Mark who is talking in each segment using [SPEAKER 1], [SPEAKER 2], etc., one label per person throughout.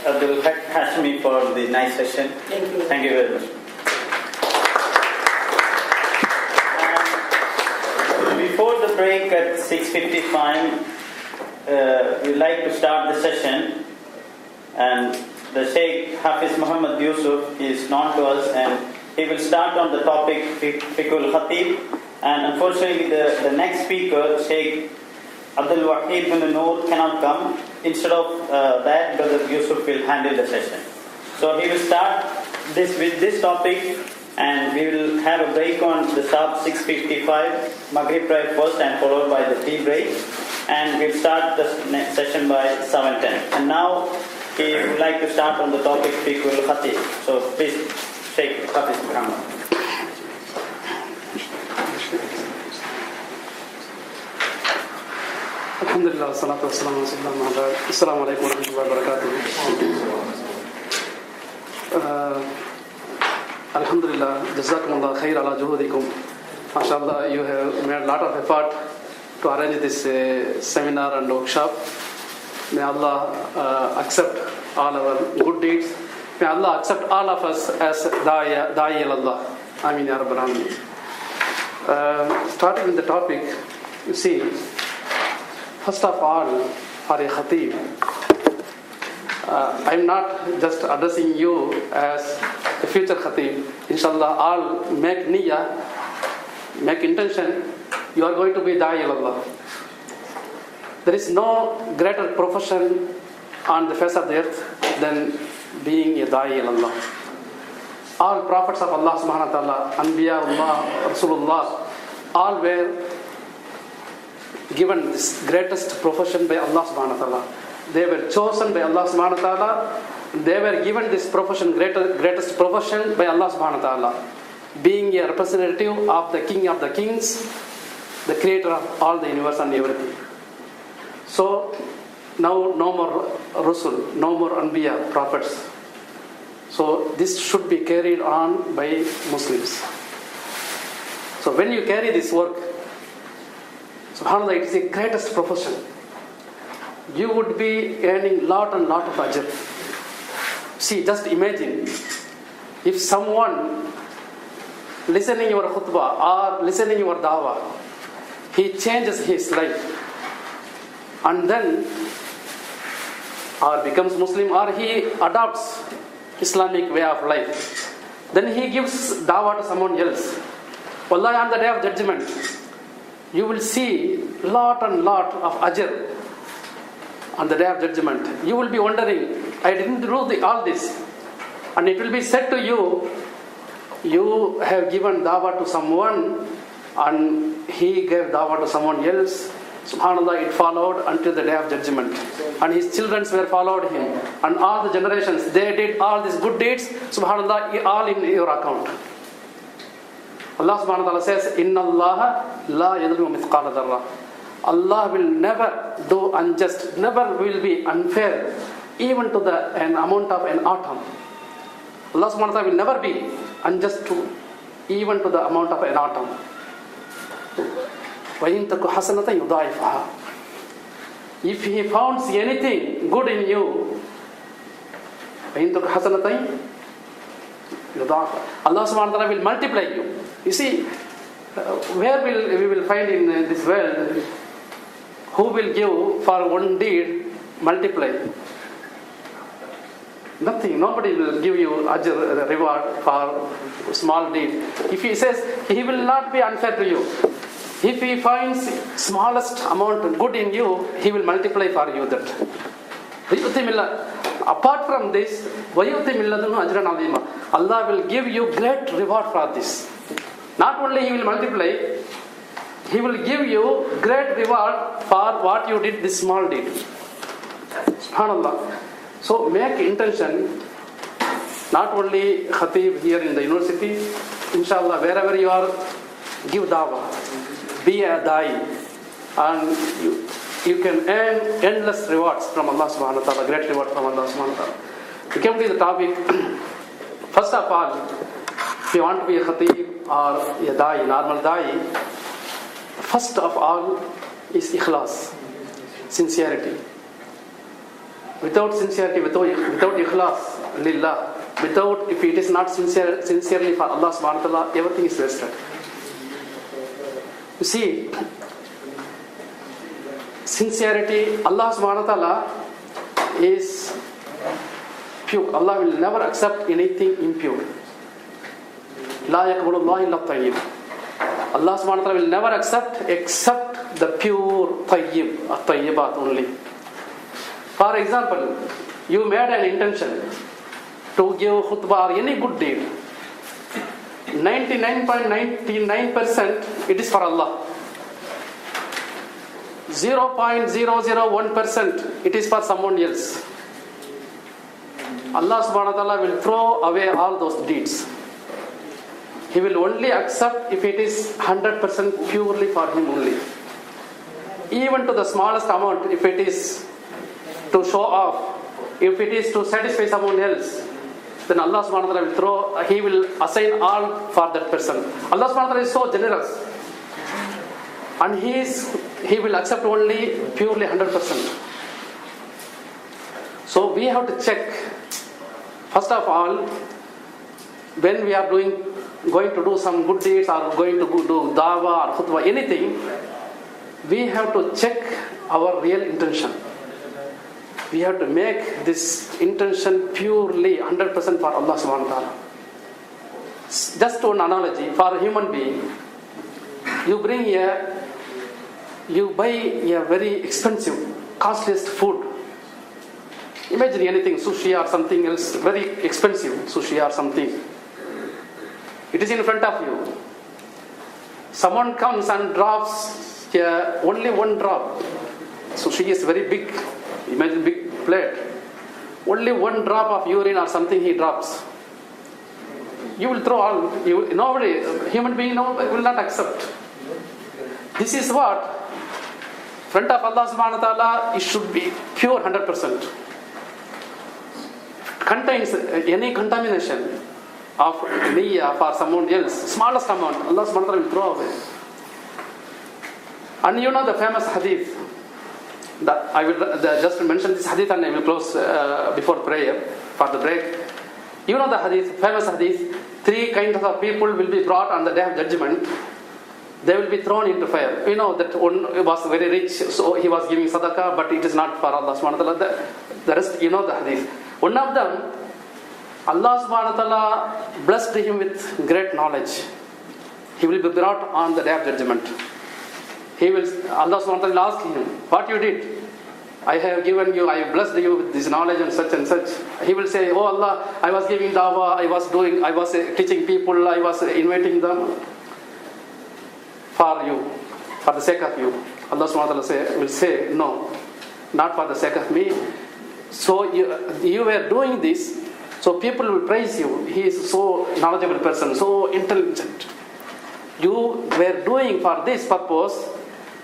[SPEAKER 1] Abdul Hashmi for the nice session.
[SPEAKER 2] Thank you.
[SPEAKER 1] Thank you very much. Before the break at 6:55, we'd like to start the session, and the Sheikh Hafiz Muhammad Yusuf is known to us, and he will start on the topic Fiqhul Khatib. And unfortunately, the next speaker, Sheikh Abdul Wahid bin Noor, cannot come. Instead of that, Brother Yusuf will handle the session. So he will start with this topic, and we will have a break on the sharp 6:55, Maghrib prayer first, and followed by the tea break. And we'll start the next session by 7:10. And now he would like to start on the topic Fiqhul Khatib. So please, Sheikh Hafiz Muhammad.
[SPEAKER 3] Alhamdulillah, salatu wassalamu ala Muhammad. Assalamu alaikum wa rahmatullahi wa barakatuh. Alhamdulillah, jazakumullah khair ala juhudikum. MashaAllah, you have made a lot of effort to arrange this seminar and workshop. May Allah accept all our good deeds. May Allah accept all of us as da'i ilallah. Ameen ya Rabbal Alameen. Starting with the topic, you see, first of all, for a khatib, I'm not just addressing you as a future khatib. Inshallah, all make niyyah, make intention, you are going to be da'i ilallah. There is no greater profession on the face of the earth than being a da'i ilallah. All prophets of Allah subhanahu wa ta'ala, Anbiya'ullah, Rasulullah, all were given this greatest profession by Allah subhanahu wa ta'ala. They were chosen by Allah subhanahu wa ta'ala. They were given this profession, greatest profession by Allah subhanahu wa ta'ala. Being a representative of the King of the Kings, the creator of all the universe and everything. So, now no more Rasul, no more Anbiya, prophets. So, this should be carried on by Muslims. So, when you carry this work, SubhanAllah, it is the greatest profession. You would be earning lot and lot of ajr. See, just imagine if someone listening your khutbah or listening your dawah, he changes his life and then or becomes Muslim or he adopts Islamic way of life. Then he gives dawah to someone else. Wallahi, on the day of judgment, you will see lot and lot of ajr on the day of judgment. You will be wondering, I didn't do all this. And it will be said to you, you have given dawah to someone and he gave dawah to someone else. SubhanAllah, it followed until the day of judgment. And his children were followed him. And all the generations, they did all these good deeds. SubhanAllah, all in your account. Allah subhanahu wa ta'ala says, Inna Allah la yadlimu mithqala dharra. Allah will never do unjust, never will be unfair, even to an amount of an atom. Allah subhanahu wa ta'ala will never be unjust even to the amount of an atom. وَإِن تَكُ حَسَنَةً يُضَاعِفْهَا. If he finds anything good in you, وَإِن تَكُ حَسَنَةً يُضَاعِفْهَا. Allah subhanahu wa ta'ala will multiply you. You see, where we will find in this world, who will give for one deed, multiply? Nothing. Nobody will give you ajr, reward for small deed. If he says, he will not be unfair to you. If he finds smallest amount good in you, he will multiply for you that. Apart from this, Allah will give you great reward for this. Not only he will multiply, he will give you great reward for what you did this small deed. SubhanAllah. So make intention, not only khatib here in the university, inshallah, wherever you are, give dawah, be a da'i, and you can earn endless rewards from Allah subhanahu wa ta'ala, great reward from Allah subhanahu wa ta'ala. We came to the topic. First of all, if you want to be a khatib or a da'i, normal da'i, first of all is ikhlas, sincerity. without sincerity, without ikhlas, lillah, without, if it is not sincerely for Allah subhanahu wa ta'ala, everything is wasted. You see, sincerity, Allah subhanahu wa ta'ala is pure. Allah will never accept anything impure. La yaqbalu Allah illa tayyib. Allah subhanahu wa ta'ala will never accept except the pure tayyib, tayyibat only. For example, you made an intention to give khutbah or any good deed. 99.99% it is for Allah. 0.001% it is for someone else. Allah subhanahu wa ta'ala will throw away all those deeds. He will only accept if it is 100% purely for him only. Even to the smallest amount, if it is to show off, if it is to satisfy someone else, then Allah subhanahu wa ta'ala He will assign all for that person. Allah subhanahu wa ta'ala is so generous. And He will accept only purely 100%. So we have to check, first of all, when we are going to do some good deeds or going to do dawah or khutbah, anything, we have to check our real intention. We have to make this intention purely 100% for Allah subhanahu wa ta'ala. Just one analogy, for a human being, you buy a very expensive, costliest food. Imagine anything, sushi or something else, very expensive sushi or something. It is in front of you. Someone comes and drops only one drop. Sushi is very big. Imagine big plate. Only one drop of urine or something he drops. You will throw all. Nobody, human being, will not accept. This is what, front of Allah subhanahu wa ta'ala, it should be pure 100%. Contains any contamination of niyyah for someone else, smallest amount, Allah subhanahu wa ta'ala will throw away. And you know the famous hadith, that I will just mention this hadith and I will close before prayer for the break. You know the hadith, famous hadith, 3 kinds of people will be brought on the day of judgment. They will be thrown into fire. You know that one was very rich, so he was giving sadaqah, but it is not for Allah subhanahu wa ta'ala. The rest, you know the hadith. One of them, Allah subhanahu wa ta'ala blessed him with great knowledge. He will be brought on the day of judgment. Allah subhanahu wa ta'ala will ask him, what you did? I have given you, I have blessed you with this knowledge and such and such. He will say, oh Allah, I was giving dawah, I was teaching people, I was inviting them for you, for the sake of you. Allah subhanahu wa ta'ala will say, no, not for the sake of me. So you were doing this, so people will praise you. He is so knowledgeable person, so intelligent. You were doing for this purpose,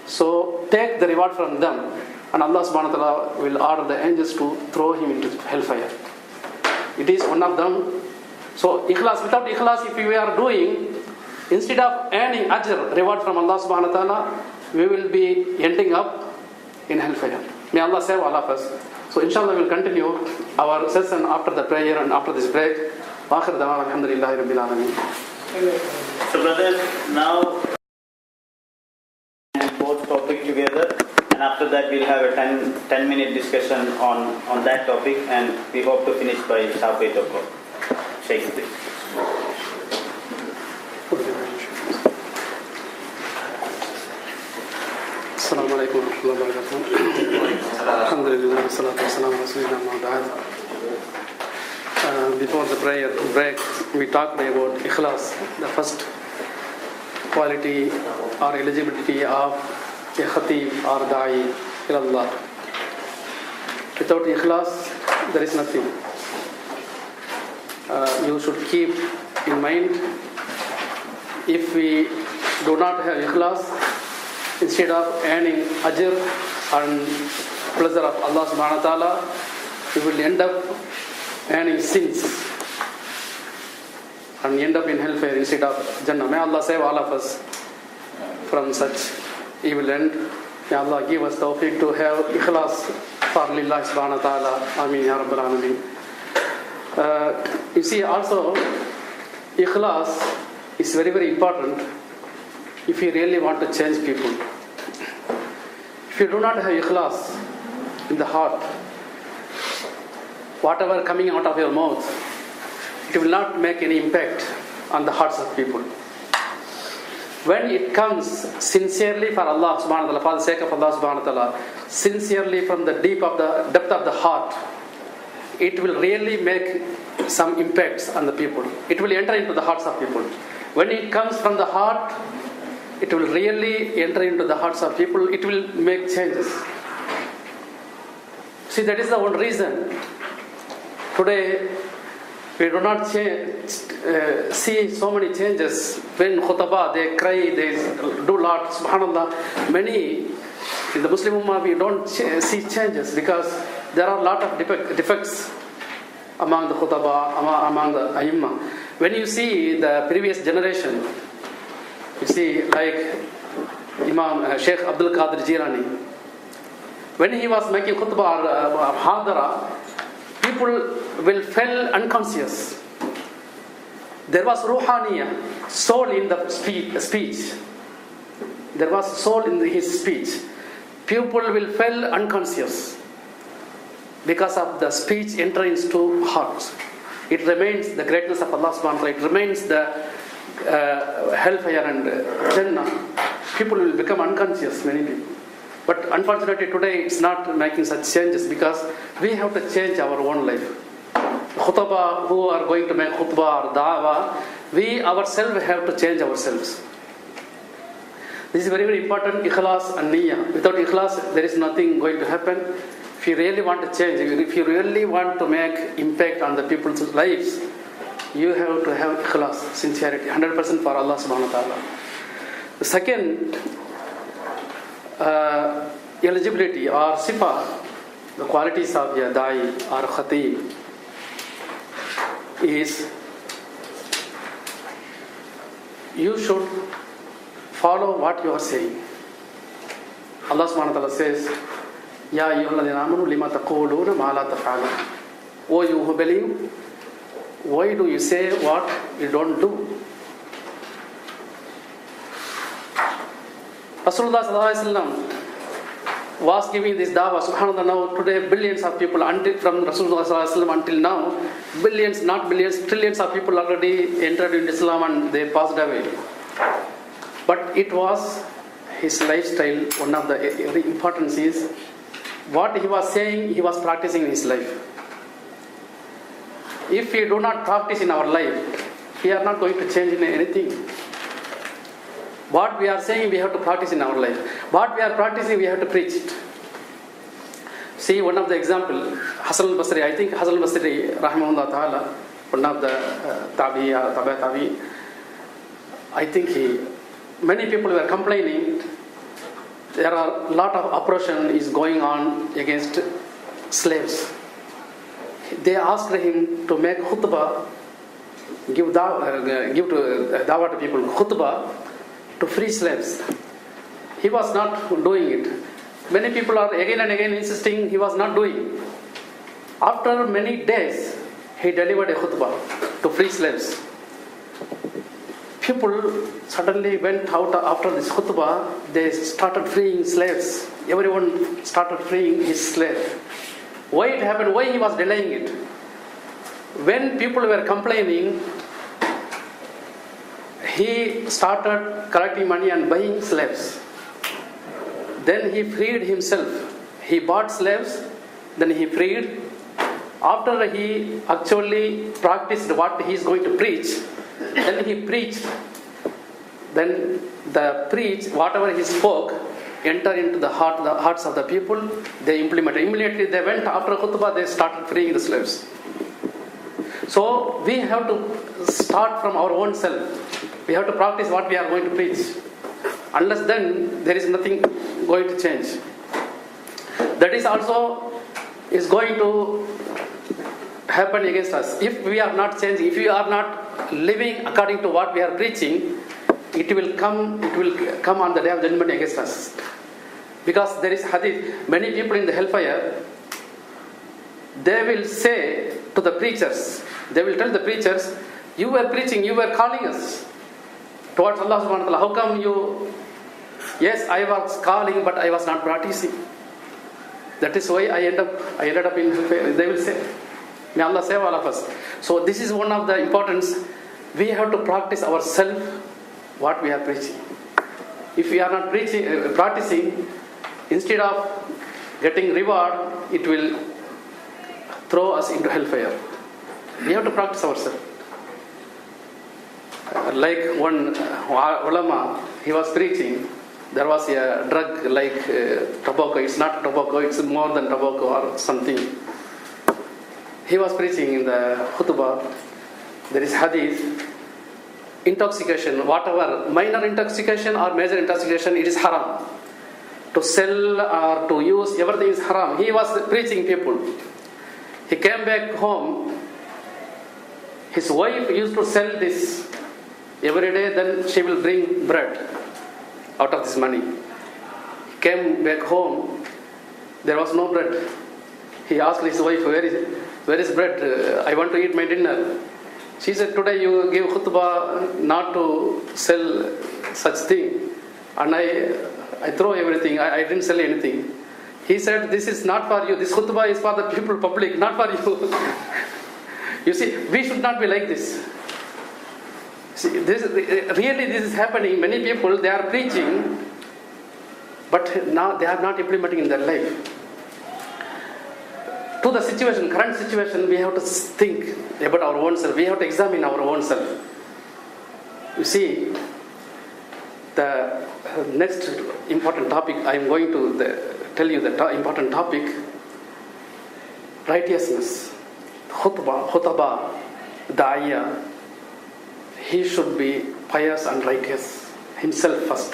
[SPEAKER 3] so take the reward from them. And Allah subhanahu wa ta'ala will order the angels to throw him into hellfire. It is one of them. So ikhlas, without ikhlas, if we are doing, instead of earning ajr, reward from Allah subhanahu wa ta'ala, we will be ending up in hellfire. May Allah save all of us. So inshallah we will continue our session after the prayer and after this break. Akhir da'wana alhamdulillahi rabbil alamin.
[SPEAKER 1] So brothers, now both topic together, and after that we'll have a 10-minute discussion on that topic, and we hope to finish by sharp 8 o'clock. Sheikh, please.
[SPEAKER 3] Assalamu alaikum wa rahmatullahi wa barakatuh. Alhamdulillah, wassalatu wassalamu ala rasulillah ma ba'd. Before the prayer break, we talked about ikhlas, the first quality or eligibility of a khatib or da'i ila Allah. Without ikhlas, there is nothing. You should keep in mind, if we do not have ikhlas, instead of earning ajr and pleasure of Allah subhanahu wa ta'ala, we will end up earning sins and end up in hellfire instead of Jannah. May Allah save all of us from such evil end. May Allah give us tawfiq to have ikhlas istighfar lillah subhanahu wa ta'ala. Ameen ya rabbal alameen. You see, also, ikhlas is very, very important if you really want to change people. If you do not have ikhlas in the heart, whatever coming out of your mouth, it will not make any impact on the hearts of people. When it comes sincerely for Allah subhanahu wa ta'ala, for the sake of Allah subhanahu wa ta'ala, sincerely from the depth of the heart, it will really make some impacts on the people. It will enter into the hearts of people. When it comes from the heart, it will really enter into the hearts of people. It will make changes. See, that is the one reason today we do not see so many changes. When khutbah, they cry, they do lot, subhanallah. Many in the Muslim Ummah, we don't see changes because there are a lot of defects among the khutbah, among the aimma. When you see the previous generation, you see like Imam Sheikh Abdul Qadir Jilani, when he was making khutbah or hadara, people will feel unconscious. There was ruhaniyah, soul in the speech. There was soul in his speech. People will feel unconscious because of the speech entering into hearts. It remains the greatness of Allah subhanahu wa ta'ala. It remains the hellfire and Jannah. People will become unconscious, many people. But unfortunately today it's not making such changes because we have to change our own life. Khutbah, who are going to make khutbah or da'wah, we ourselves have to change ourselves. This is very, very important, ikhlas and niyyah. Without ikhlas, there is nothing going to happen. If you really want to change, if you really want to make impact on the people's lives, you have to have ikhlas, sincerity, 100% for Allah subhanahu wa ta'ala. The second, eligibility or sifa, the qualities of a da'i or khatib, is you should follow what you are saying. Allah subhanahu wa ta'ala says, Ya ayyuhalladhina amanu lima taquluna ma la taf'alun. O you who believe, why do you say what you don't do? Rasulullah sallallahu alaihi wasallam was giving this dawah, subhanallah. Now today billions of people, from Rasulullah sallallahu alaihi wasallam until now, billions, not billions, trillions of people already entered in Islam and they passed away. But it was his lifestyle. One of the importance is what he was saying, he was practicing in his life. If we do not practice in our life, we are not going to change in anything. What we are saying, we have to practice in our life. What we are practicing, we have to preach it. See, one of the example, Hasan al-Basri, I think Hasan al-Basri, rahimahullah ta'ala, one of the tabi, I think many people were complaining, there are a lot of oppression is going on against slaves. They asked him to make khutbah, give dawah to people, khutbah to free slaves. He was not doing it. Many people are again and again insisting he was not doing. After many days, he delivered a khutbah to free slaves. People suddenly went out after this khutbah, they started freeing slaves. Everyone started freeing his slave. Why it happened? Why he was delaying it? When people were complaining, he started collecting money and buying slaves. Then he freed himself. He bought slaves, then he freed. After he actually practiced what he is going to preach, then he preached. Then the preach, whatever he spoke, entered into the hearts of the people. They implemented. Immediately they went after khutbah, they started freeing the slaves. So we have to start from our own self. We have to practice what we are going to preach. Unless then, there is nothing going to change. That is also is going to happen against us. If we are not changing, if we are not living according to what we are preaching, it will come on the day of judgment against us. Because there is hadith, many people in the hellfire, they will say to the preachers, they will tell the preachers, you were preaching, you were calling us towards Allah subhanahu wa ta'ala. How come you? Yes, I was calling, but I was not practicing. That is why I ended up in, they will say. May Allah save all of us. So this is one of the importance. We have to practice ourselves what we are preaching. If we are not practicing, instead of getting reward, it will throw us into hellfire. We have to practice ourselves. Like one ulama, he was preaching. There was a drug like tobacco. It's not tobacco, it's more than tobacco or something. He was preaching in the khutbah. There is hadith. Intoxication, whatever, minor intoxication or major intoxication, it is haram. To sell or to use, everything is haram. He was preaching people. He came back home. His wife used to sell this every day, then she will bring bread out of this money. He came back home, there was no bread. He asked his wife, where is bread? I want to eat my dinner. She said, today you give khutbah not to sell such thing. And I throw everything, I didn't sell anything. He said, this is not for you, this khutbah is for the people, public, not for you. You see, we should not be like this. See, this is happening. Many people, they are preaching, but now they are not implementing in their life. To the situation, current situation, we have to think about our own self. We have to examine our own self. You see, the next important topic, I am going to tell you the important topic, righteousness. Khutbah, da'iyah, he should be pious and righteous himself first.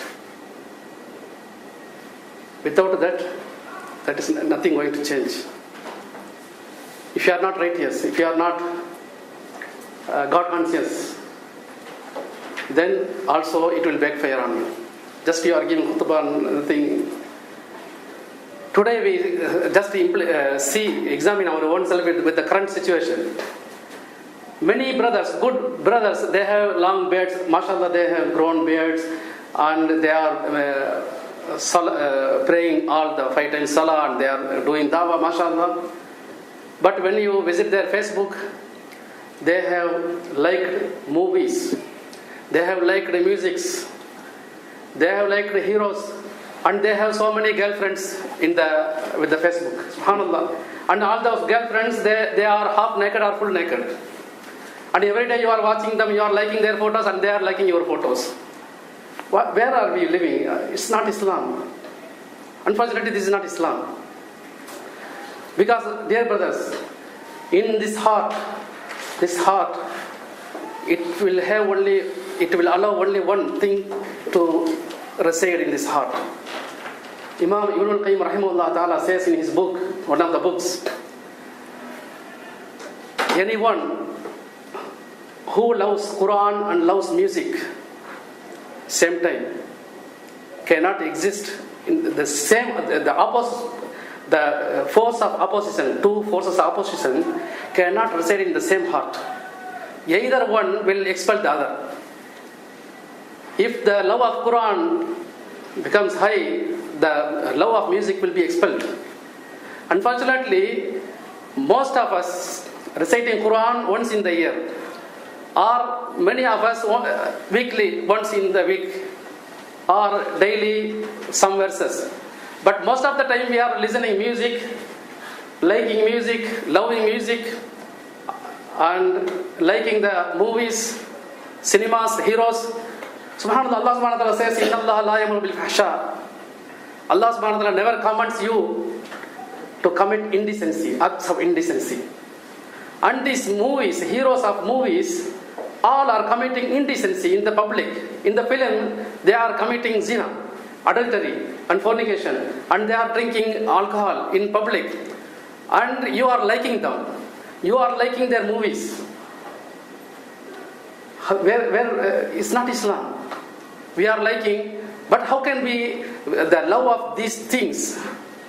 [SPEAKER 3] Without that is nothing going to change. If you are not righteous, if you are not God conscious, then also it will backfire on you. Just you are giving khutbah and nothing. Today we just examine our own self with the current situation. Many brothers, good brothers, they have long beards. MashaAllah, they have grown beards, and they are praying all the 5 times salah, and they are doing dawah, MashaAllah. But when you visit their Facebook, they have liked movies, they have liked musics, they have liked heroes, and they have so many girlfriends with the Facebook. SubhanAllah. And all those girlfriends, they are half naked or full naked. And every day you are watching them, you are liking their photos, and they are liking your photos. Where are we living? It's not Islam. Unfortunately, this is not Islam. Because, dear brothers, in this heart, it will allow only one thing to reside in this heart. Imam Ibn al-Qayyim rahimahullah ta'ala says in his book, one of the books, anyone who loves Quran and loves music same time cannot exist in the same, the opposite. The force of opposition, two forces of opposition cannot reside in the same heart. Either one will expel the other. If the love of Quran becomes high, the love of music will be expelled. Unfortunately, most of us reciting Quran once in the year, or many of us weekly, once in the week, or daily some verses. But most of the time we are listening music, liking music, loving music, and liking the movies, cinemas, heroes. SubhanAllah, Allah subhanahu wa ta'ala says, Inna Allah la yamuru bil fahsha. Allah subhanahu wa ta'ala never commands you to commit indecency, acts of indecency. And these movies, heroes of movies, all are committing indecency in the public. In the film, they are committing zina, adultery and fornication, and they are drinking alcohol in public, and you are liking them, you are liking their movies. Where it's not Islam. We are liking, but how can we, the love of these things,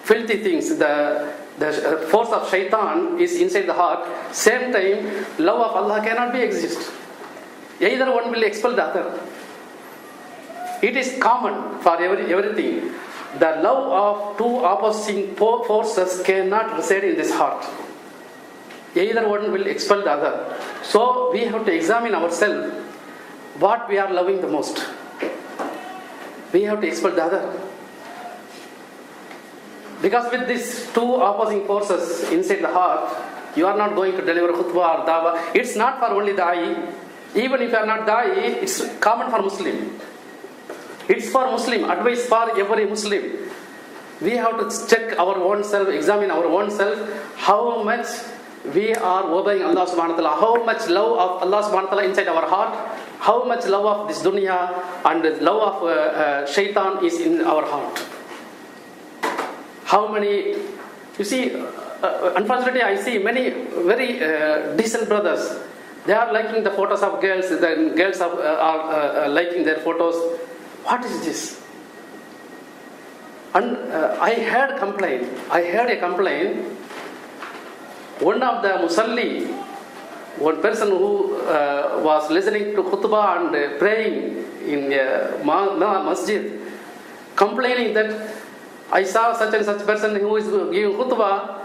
[SPEAKER 3] filthy things, the The force of shaitan is inside the heart. Same time, love of Allah cannot be exist. Either one will expel the other. It is common for everything. The love of two opposing forces cannot reside in this heart. Either one will expel the other. So we have to examine ourselves what we are loving the most. We have to expel the other. Because with these two opposing forces inside the heart, you are not going to deliver khutbah or dawah. It's not for only da'i. Even if you are not da'i, it's common for Muslim. It's for Muslim, advice for every Muslim. We have to check our own self, examine our own self, how much we are obeying Allah subhanahu wa ta'ala, how much love of Allah subhanahu wa ta'ala inside our heart, how much love of this dunya and the love of shaitan is in our heart. How many, you see, unfortunately I see many very decent brothers. They are liking the photos of girls, the girls are liking their photos. What is this? And I heard a complaint. One of the musalli, one person who was listening to khutbah and praying in a masjid, complaining that I saw such and such person who is giving khutbah.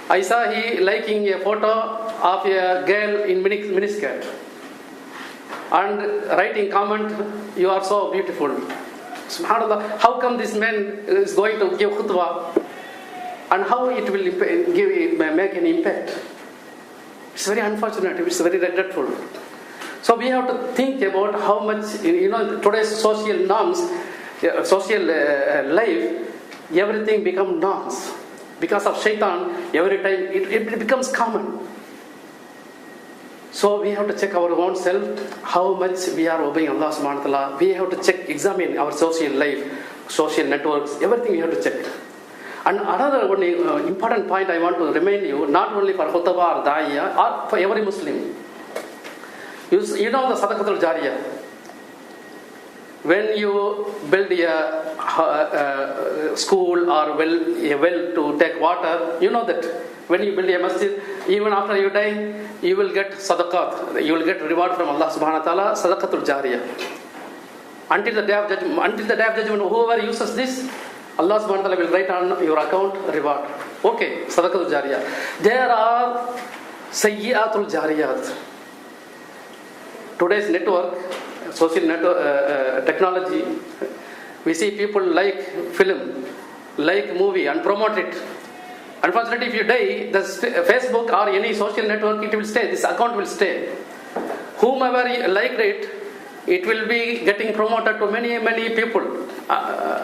[SPEAKER 3] I saw he liking a photo of a girl in miniskirt and writing comment, "You are so beautiful." Subhanallah, how come this man is going to give khutbah and how it will make an impact? It's very unfortunate, it's very regretful. So we have to think about how much, today's social norms, social life, everything becomes norms. Because of shaitan, every time it becomes common. So we have to check our own self, how much we are obeying Allah subhanahu wa ta'ala. We have to check, examine our social life, social networks, everything we have to check. And another one important point I want to remind you, not only for khutbah or da'iyah, or for every Muslim. You know the sadaqatul jariyah. When you build a school or a well to take water, you know that when you build a masjid, even after you die, you will get sadaqat. You will get reward from Allah subhanahu wa ta'ala, sadaqatul jariyah. Until the day of judgment, whoever uses this, Allah subhanahu wa ta'ala will write on your account reward. Okay, sadaqatul jariyah. There are sayyi'atul jariyat. Today's network, social network, technology, we see people like film, like movie and promote it. Unfortunately, if you die, the Facebook or any social network, it will stay, this account will stay. Whomever liked it, it will be getting promoted to many people,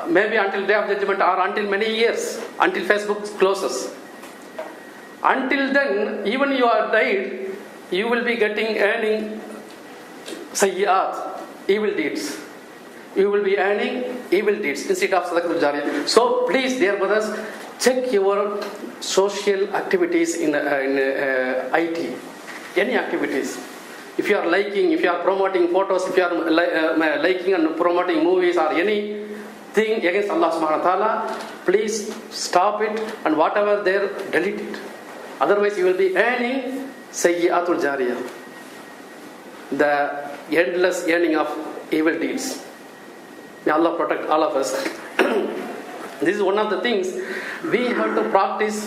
[SPEAKER 3] maybe until day of judgment or until many years, until Facebook closes. Until then, even you are died, you will be earning sayyi'at, evil deeds. You will be earning evil deeds instead of sadaqatul jariyah. So please, dear brothers, check your social activities in IT, any activities. If you are liking, if you are promoting photos, if you are liking and promoting movies or anything against Allah subhanahu wa ta'ala, please stop it, and whatever there, delete it. Otherwise you will be earning sayyi'atul jariyah, the endless earning of evil deeds. May Allah protect all of us. This is one of the things we have to practice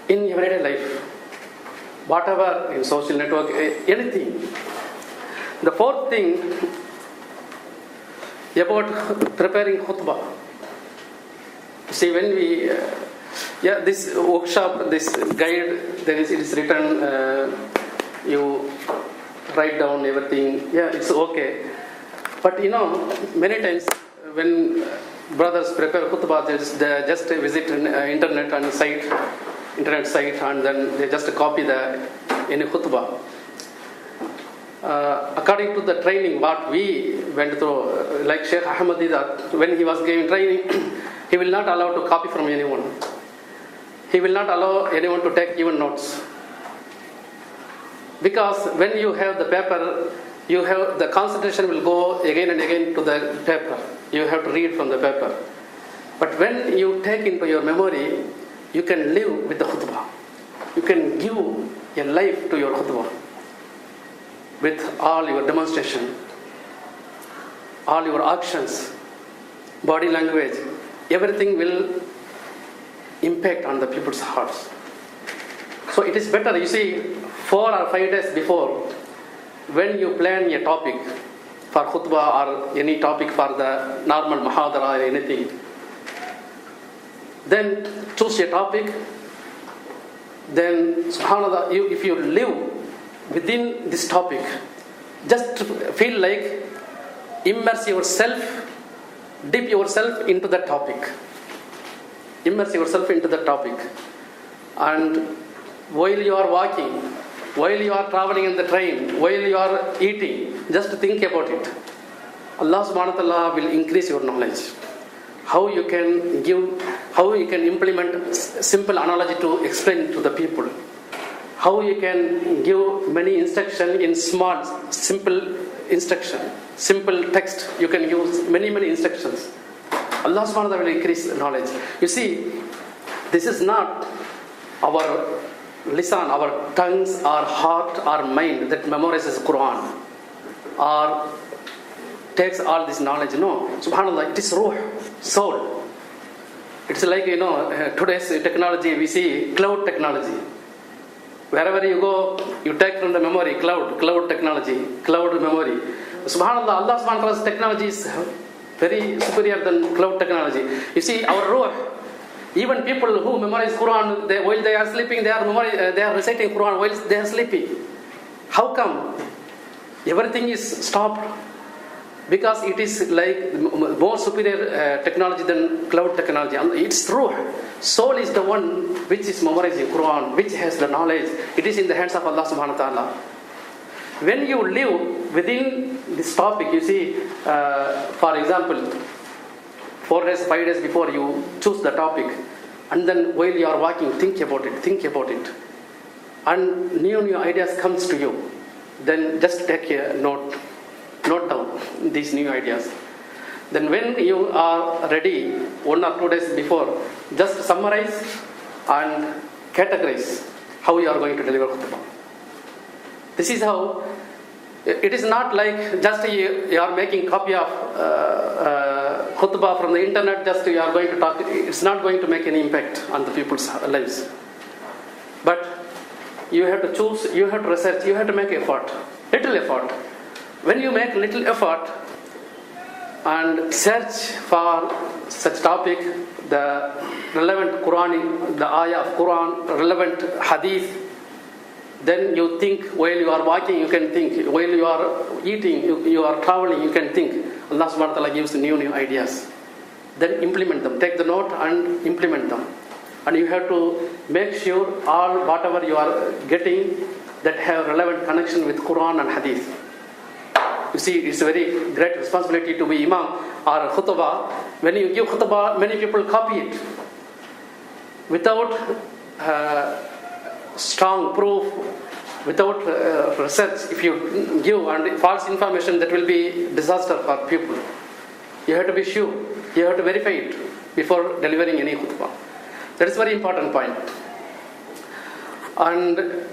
[SPEAKER 3] in everyday life. Whatever, in social network, anything. The fourth thing about preparing khutbah. See, when we, this workshop, this guide, it is written, you write down everything. Yeah, it's okay. But many times when brothers prepare khutbah, they just visit internet site, and then they just copy any khutbah. According to the training what we went through, like Sheikh Ahmadiyya, when he was giving training, he will not allow to copy from anyone. He will not allow anyone to take even notes. Because when you have the paper, you have the concentration will go again and again to the paper. You have to read from the paper. But when you take into your memory, you can live with the khutbah. You can give a life to your khutbah with all your demonstration, all your actions, body language. Everything will impact on the people's hearts. So it is better, you see, 4 or 5 days before, when you plan a topic for khutbah or any topic for the normal muhadara or anything, then choose a topic. Then, subhanAllah, if you live within this topic, just feel like immerse yourself, dip yourself into the topic. Immerse yourself into the topic. And while you are walking, while you are traveling in the train, while you are eating, just think about it. Allah subhanahu wa ta'ala will increase your knowledge. How you can give, how you can implement simple analogy to explain to the people. How you can give many instruction in small, simple instruction, simple text. You can use many instructions. Allah subhanahu wa ta'ala will increase knowledge. You see, this is not our lisan, our tongues, our heart, our mind that memorizes Quran or takes all this knowledge. No, subhanAllah, it is ruh, soul. It's like, today's technology, we see cloud technology. Wherever you go, you take from the memory, cloud technology, cloud memory. Subhanallah, Allah subhanahu wa ta'ala's technology is very superior than cloud technology. You see, our ruh, even people who memorize Quran, while they are sleeping, they are reciting Quran while they are sleeping. How come? Everything is stopped. Because it is like more superior technology than cloud technology. It's ruh. Soul is the one which is memorizing Quran, which has the knowledge. It is in the hands of Allah subhanahu wa ta'ala. When you live within this topic, you see, for example, 4 days, 5 days before you choose the topic, and then while you are walking, think about it. And new ideas comes to you. Then just take a note down these new ideas. Then when you are ready, 1 or 2 days before, just summarize and categorize how you are going to deliver khutbah. This is how. It is not like just you are making copy of khutbah from the internet, just you are going to talk. It's not going to make any impact on the people's lives. But you have to choose, you have to research, you have to make effort, little effort. When you make little effort and search for such topic, the relevant Quranic, the ayah of Quran, relevant hadith, then you think while you are walking, you can think. While you are eating, you are traveling, you can think. Allah subhanahu wa ta'ala gives new ideas. Then implement them. Take the note and implement them. And you have to make sure all whatever you are getting that have relevant connection with Quran and hadith. You see, it's a very great responsibility to be imam or khutbah. When you give khutbah, many people copy it without strong proof, without research. If you give and false information, that will be disaster for people. You have to be sure, you have to verify it before delivering any khutbah. That is a very important point. And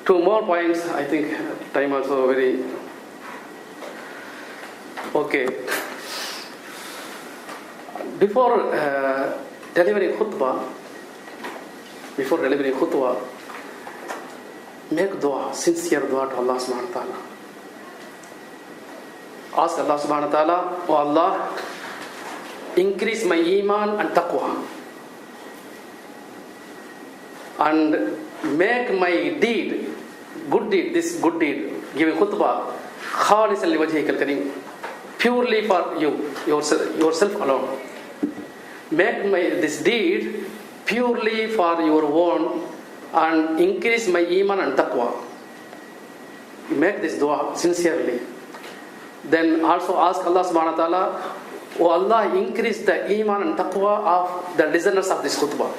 [SPEAKER 3] 2 more points, I think time also very okay. Before delivering khutbah, make dua, sincere dua to Allah subhanahu wa ta'ala. Ask Allah subhanahu wa ta'ala, oh Allah, increase my iman and taqwa. And make my deed, this good deed, giving khutbah, khalisan li wajhika al-kareem, purely for you, yourself alone. Make this deed purely for your own and increase my iman and taqwa. Make this dua sincerely. Then also ask Allah subhanahu wa ta'ala, oh Allah, increase the iman and taqwa of the listeners of this khutbah.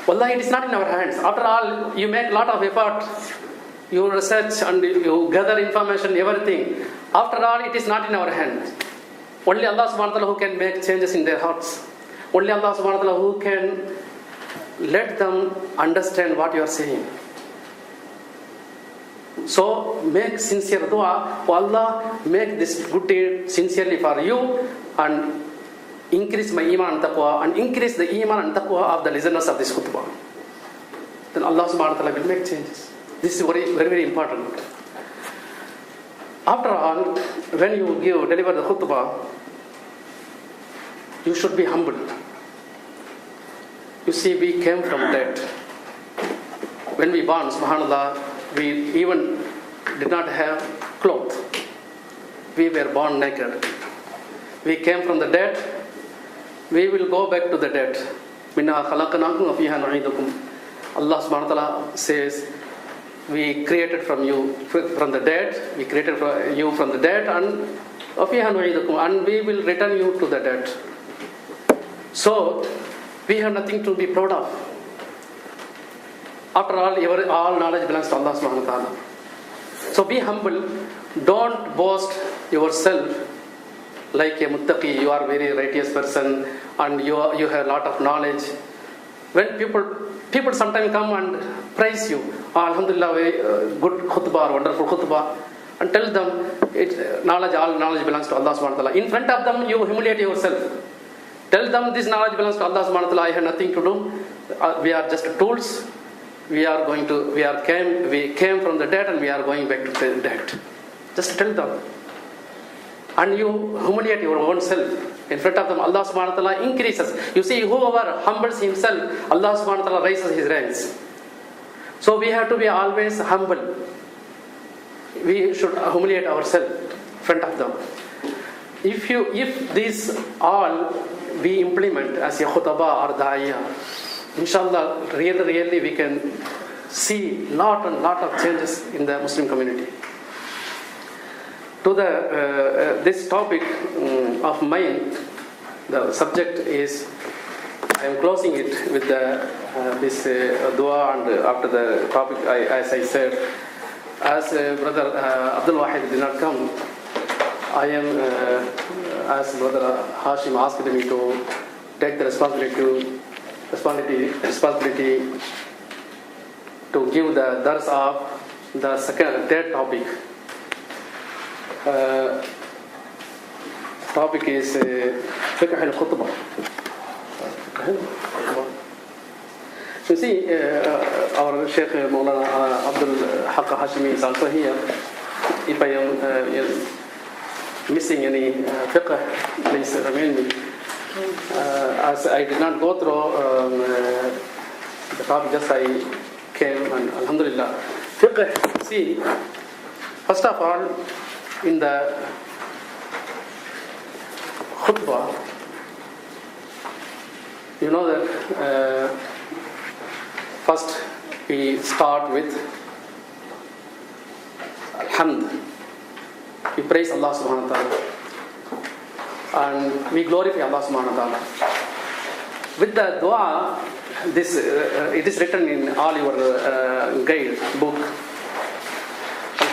[SPEAKER 3] Wallah, it is not in our hands. After all, you make a lot of effort, you research and you gather information, everything. After all, it is not in our hands. Only Allah subhanahu wa ta'ala who can make changes in their hearts. Only Allah subhanahu wa ta'ala who can let them understand what you are saying. So make sincere dua. Oh Allah, make this good deed sincerely for you and increase my iman and taqwa and increase the iman and taqwa of the listeners of this khutbah. Then Allah subhanahu wa ta'ala will make changes. This is very, very, very important. After all, when you deliver the khutbah, you should be humble. You see, we came from that. When we born, subhanallah, we even did not have clothes. We were born naked. We came from the dead. We will go back to the dead. Minna khalaqnakum wa fiha nu'idukum. Allah subhanahu wa ta'ala says, we created from you from the dead. We created you from the dead, and wa fiha nu'idukum, and we will return you to the dead. So we have nothing to be proud of. After all, all knowledge belongs to Allah subhanahu wa ta'ala. So be humble. Don't boast yourself like a muttaqi. You are a very righteous person and you have a lot of knowledge. When people sometimes come and praise you, alhamdulillah, very good khutbah, wonderful khutbah, and tell them all knowledge belongs to Allah subhanahu wa ta'ala. In front of them, you humiliate yourself. Tell them this knowledge belongs to Allah subhanahu wa ta'ala. I have nothing to do. We are just tools. We came from the dead and we are going back to the dead. Just tell them. And you humiliate your own self. In front of them, Allah subhanahu wa ta'ala increases. You see, whoever humbles himself, Allah subhanahu wa ta'ala raises his ranks. So we have to be always humble. We should humiliate ourselves in front of them. If these all we implement as a khutbah or da'iyah, inshallah, really we can see lot of changes in the Muslim community. To this topic of mine, the subject is, I am closing it with this dua, and after the topic, as I said, as Brother Abdul Wahid did not come, I am, as Brother Hashim asked me to take the responsibility to give the dars of the third topic. Topic is fiqh al-khutbah. You see, our Sheikh Maulana Abdul Haq Hashimi is also here. If I am missing any fiqh, please remind me. As I did not go through the topic, just I came, and alhamdulillah. Fiqh, see, first of all, in the khutbah, you know that first we start with alhamd. We praise Allah subhanahu wa ta'ala and we glorify Allah subhanahu wa ta'ala. With the dua, this it is written in all your guide book.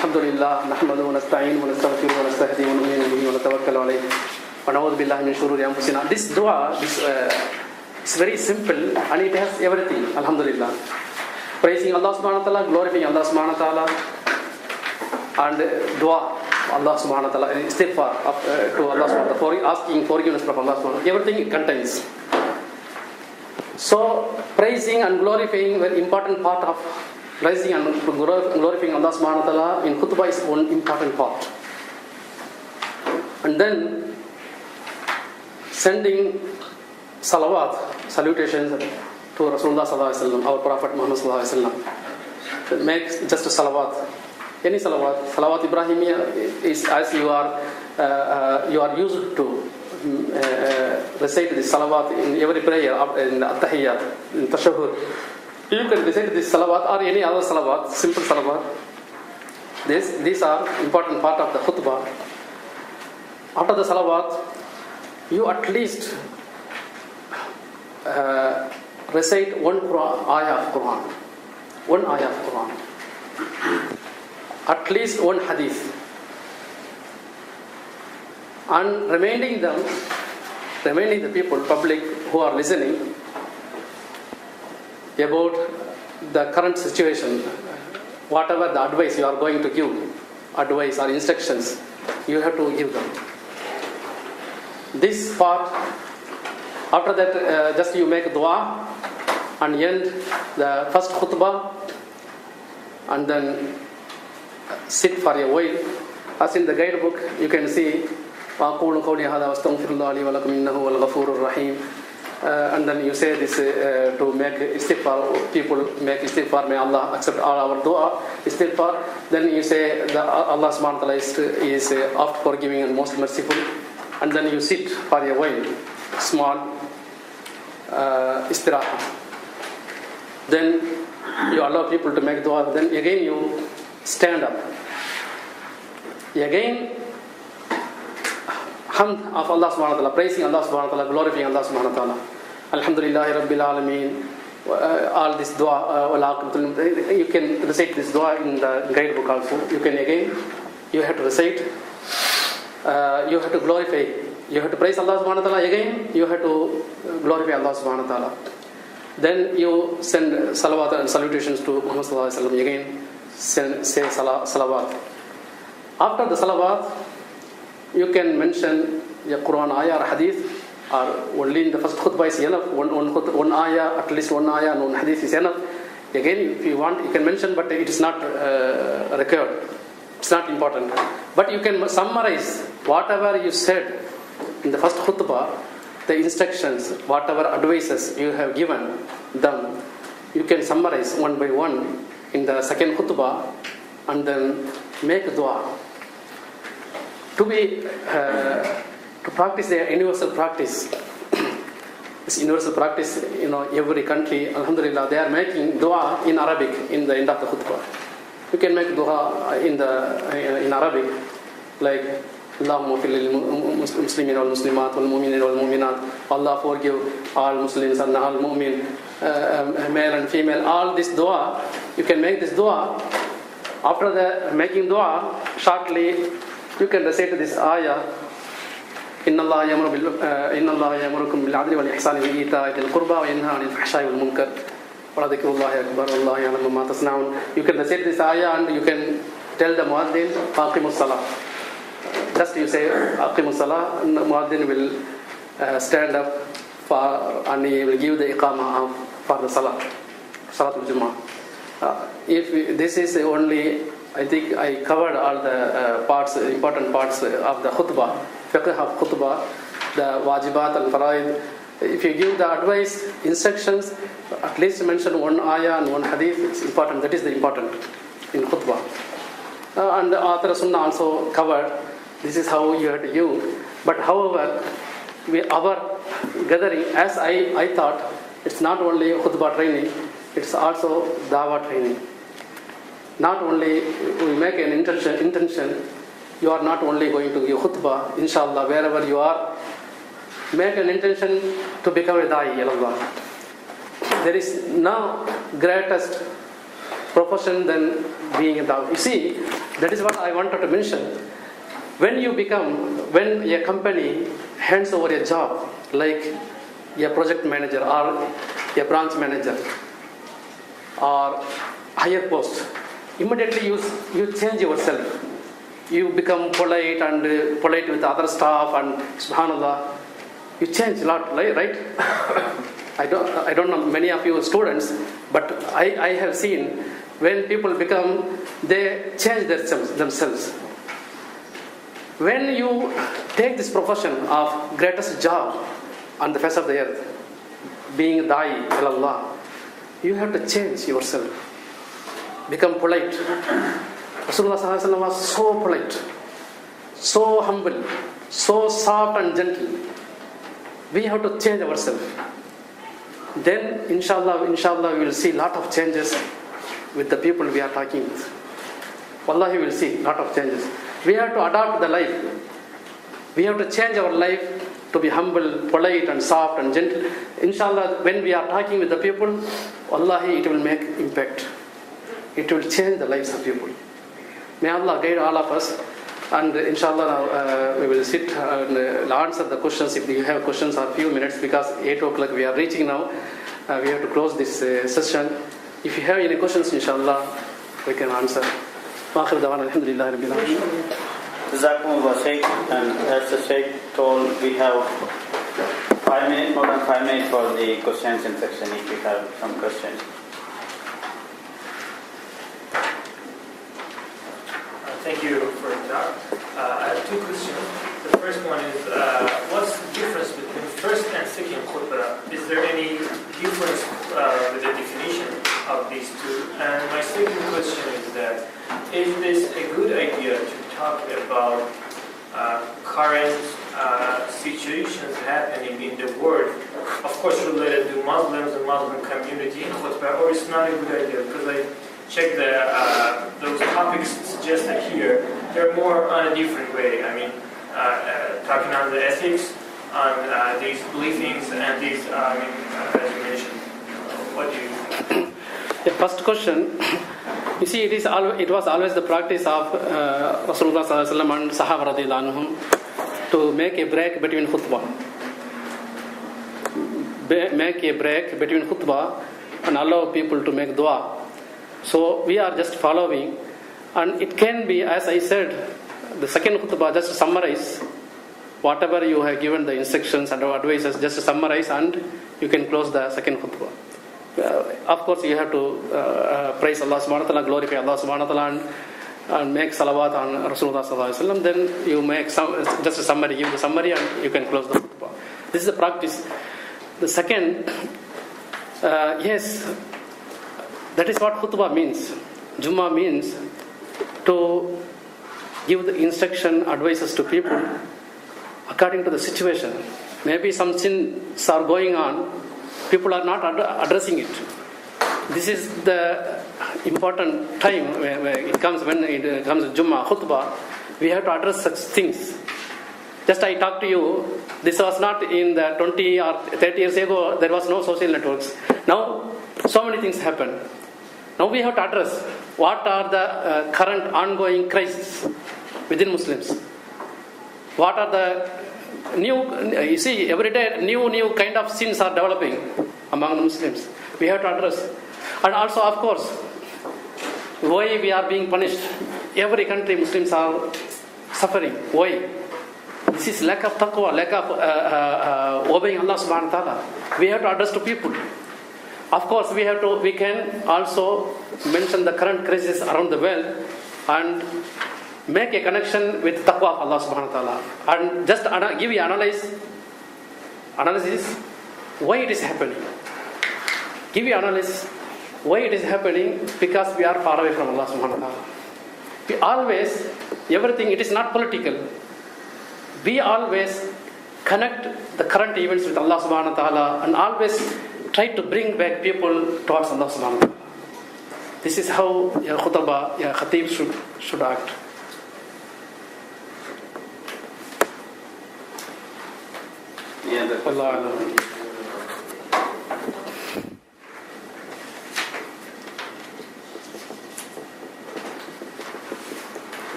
[SPEAKER 3] Alhamdulillah, nahmaduhu wa nasta'inu wa nastaghfiruhu wa nastahdihi wa nu'minu bihi wa natawakkalu alayhi wa na'udhu billahi min shururi anfusina. This dua is very simple and it has everything. Alhamdulillah, praising Allah subhanahu wa ta'ala, glorifying Allah subhanahu wa ta'ala, and dua Allah subhanahu wa ta'ala, istighfar to Allah subhanahu wa ta'ala, asking forgiveness from Allah subhanahu wa ta'ala. Everything it contains. So praising and glorifying, very important part of praising and glorifying Allah subhanahu wa ta'ala in khutbah is one important part. And then sending salawat, salutations to Rasulullah sallallahu alaihi wasallam, our Prophet Muhammad sallallahu alaihi wasallam. Make just a salawat. Any salawat. Salawat Ibrahimiyya is as you are used to recite this salawat in every prayer, in at-tahiyyat, in tashahhud. You can recite this salawat or any other salawat, simple salawat. These are important part of the khutbah. After the salawat, you at least recite one ayah of Quran. One ayah of Quran. At least one hadith. and reminding the people, public who are listening, about the current situation. Whatever the advice you are going to give, advice or instructions, you have to give them. This part, after that, just you make dua and end the first khutbah, and then sit for a while. As in the guidebook, you can see, وَأَقُولُ قَوْلِي هَذَا وَأَسْتَغْفِرُ اللَّهَ لِي وَلَكُمْ إِنَّهُ هُوَ الْغَفُورُ الرَّحِيمُ. And then you say this to make istighfar. People make istighfar, may Allah accept all our dua, istighfar. Then you say that Allah subhanahu wa ta'ala is oft forgiving and most merciful. And then you sit for a while, small istiraha. Then you allow people to make dua. Then again you stand up. Again, hamd of Allah subhanahu wa ta'ala, praising Allah subhanahu wa ta'ala, glorifying Allah subhanahu wa ta'ala. Alhamdulillahi Rabbil Alameen. All this dua, you can recite this dua in the guidebook also. You can again, you have to recite, you have to glorify, you have to praise Allah subhanahu wa ta'ala again, you have to glorify Allah subhanahu wa ta'ala. Then you send salawat and salutations to Muhammad sallallahu alaihi wasallam again, say salawat. After the salawat, you can mention a Quran ayah or hadith, or only in the first khutbah is enough. One ayah, at least one ayah and one hadith is enough. Again, if you want, you can mention, but it is not required. It's not important. But you can summarize whatever you said in the first khutbah, the instructions, whatever advices you have given them, you can summarize one by one in the second khutbah, and then make dua. To practice the universal practice. This universal practice, every country, alhamdulillah, they are making dua in Arabic in the end of the khutbah. You can make dua in Arabic, like Allahumma fil lil muslimin wal muslimat wal mu'minin wal mu'minat. Allah forgive all Muslims and all mu'min, male and female. All this dua, you can make this dua. After the making dua, shortly you can recite this ayah. إن الله يأمركم بالعدل والإحسان وإيتاء ذي القربى وينهى عن الفحشاء والمنكر ولذكر الله أكبر والله يعلم ما تصنعون. You can recite this ayah and you can tell the muaddin أقيموا الصلاة. Just you say أقيموا الصلاة, and the muaddin will stand up and he will give the iqamah for the salah, Salatul Jummah. If this is only, I think I covered all the important parts of the khutbah, fiqh of khutbah, the wajibat and faraid. If you give the advice, instructions, at least mention one ayah and one hadith, it's important. That is the important in khutbah. And the author sunnah also covered, this is how you have to give. But however, our gathering, as I thought, it's not only khutbah training, it's also dawah training. Not only we make an intention, you are not only going to give khutbah, inshallah, wherever you are, make an intention to become a da'i ilallah. There is no greatest profession than being a da'i. You see, that is what I wanted to mention. When a company hands over a job, like a project manager or a branch manager or higher post, immediately you change yourself. You become polite with other staff, and subhanallah, you change a lot, right? I don't know many of you students, but I have seen when people they change themselves. When you take this profession of greatest job on the face of the earth, being da'i ilallah, you have to change yourself. Become polite. Rasulullah sallallahu alaihi wasallam was so polite, so humble, so soft and gentle. We have to change ourselves. Then inshallah we will see lot of changes with the people we are talking with. Wallahi, we will see lot of changes. We have to adopt the life. We have to change our life to be humble, polite and soft and gentle. Inshallah, when we are talking with the people, wallahi, it will make impact. It will change the lives of people. May Allah guide all of us And inshallah, now we will sit and answer the questions if you have questions or few minutes, because 8 o'clock we are reaching now. We have to close this session. If you have any questions, inshallah, we can answer. وآخر دعوانا الحمد لله رب العالمين.
[SPEAKER 1] Jazakumullah Sheikh, and as the Sheikh told, we have 5 minutes, more than 5 minutes for the questions section if you have some questions.
[SPEAKER 2] Thank you for the talk. I have two questions. The first one is, what's the difference between first and second khutbah? Is there any difference with the definition of these two? And my second question is that, is this a good idea to talk about current situations happening in the world, of course related to Muslims and Muslim community in khutbah, or it's not a good idea? Because I checked those topics suggested here, they're more on a different way. I mean, talking on the ethics, on these beliefs, and these, as you mentioned. What do you think?
[SPEAKER 3] The first question, you see, it was always the practice of Rasulullah sallallahu alaihi wasallam and Sahaba radhiyallahu anhum to make a break between khutbah. Make a break between khutbah and allow people to make dua. So we are just following, and it can be, as I said, the second khutbah, just to summarize whatever you have given the instructions and advices, just to summarize, and you can close the second khutbah. Of course, you have to praise Allah subhanahu wa ta'ala, glorify Allah subhanahu wa ta'ala, and make salawat on Rasulullah sallallahu alaihi wasallam. Then you make just a summary, give the summary, and you can close the khutbah. This is the practice. The second, yes, that is what khutbah means. Jummah means to give the instruction, advices to people according to the situation. Maybe some sins are going on, people are not addressing it. This is the important time when it comes to Jummah, khutbah. We have to address such things. Just I talked to you, this was not in the 20 or 30 years ago, there was no social networks. Now, so many things happen. Now we have to address what are the current ongoing crises within Muslims. What are the you see, every day new kind of sins are developing among the Muslims. We have to address. And also, of course, why we are being punished. Every country Muslims are suffering. Why? This is lack of taqwa, lack of obeying Allah subhanahu wa ta'ala. We have to address to people. Of course, we can also mention the current crisis around the world and make a connection with taqwa of Allah subhanahu wa ta'ala, and just give you analysis why it is happening. Give you analysis why it is happening, because we are far away from Allah subhanahu wa ta'ala. We always, everything, it is not political. We always connect the current events with Allah subhanahu wa ta'ala and always try to bring back people towards Allah subhanahu wa ta'ala. This is how your khutbah, your khatib should act.
[SPEAKER 1] Yeah,
[SPEAKER 3] Allah.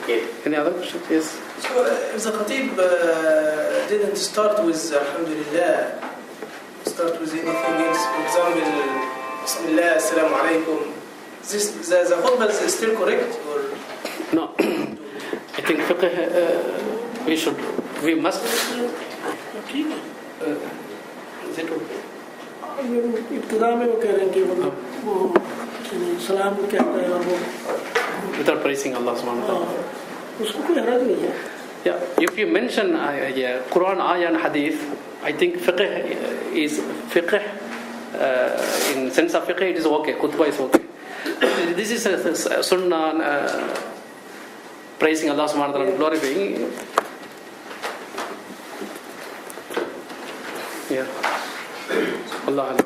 [SPEAKER 1] Okay.
[SPEAKER 3] Any other questions? Yes.
[SPEAKER 4] So if the Khatib didn't start with Alhamdulillah, start with anything else, for example, Bismillah, Assalamu alaikum, the khutbah is still correct? Or
[SPEAKER 3] No. I think fiqh, we must. Is it okay?
[SPEAKER 5] ابتدا میں وہ کہہ رہے ہیں کہ وہ سلام کہتا ہے اور وہ
[SPEAKER 3] Without praising Allah subhanahu wa ta'ala.
[SPEAKER 5] اس کو کوئی حرج نہیں ہے.
[SPEAKER 3] Yeah, if you mention Quran, ayah and hadith, I think fiqh is fiqh. In sense of fiqh, it is okay. Khutbah is okay. This is a sunnah, praising Allah subhanahu wa ta'ala, glorifying. Yeah. Allah.